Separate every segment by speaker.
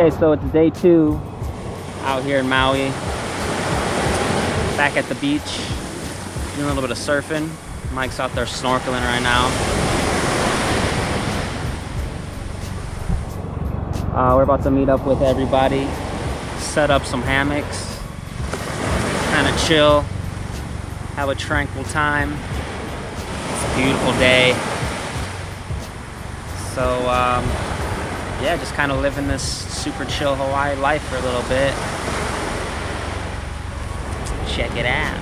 Speaker 1: Okay, so it's day 2 out here in Maui. Back at the beach, doing a little bit of surfing. Mike's out there snorkeling right now. We're about to meet up with everybody, set up some hammocks, kind of chill, have a tranquil time. It's a beautiful day. So yeah, just kind of living this super chill Hawaii life for a little bit. Check it out.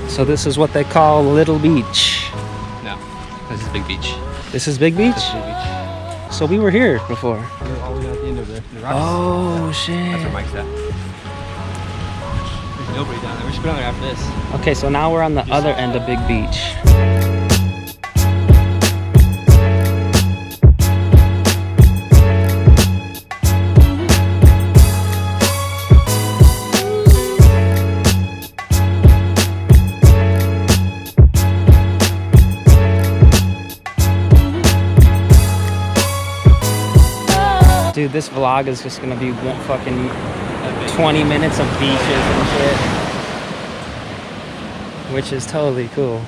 Speaker 1: So this is what they call Little Beach.
Speaker 2: No, this is Big Beach.
Speaker 1: This is Big Beach?
Speaker 2: This is Big Beach.
Speaker 1: So we were here before.
Speaker 2: We were all the way at the end of the rocks.
Speaker 1: Oh shit.
Speaker 2: That's where Mike's at. There's nobody down there. We should go down there after this.
Speaker 1: Okay, so now we're on the other end of Big Beach. Dude, this vlog is just gonna be one fucking 20 minutes of beaches and shit, which is totally cool.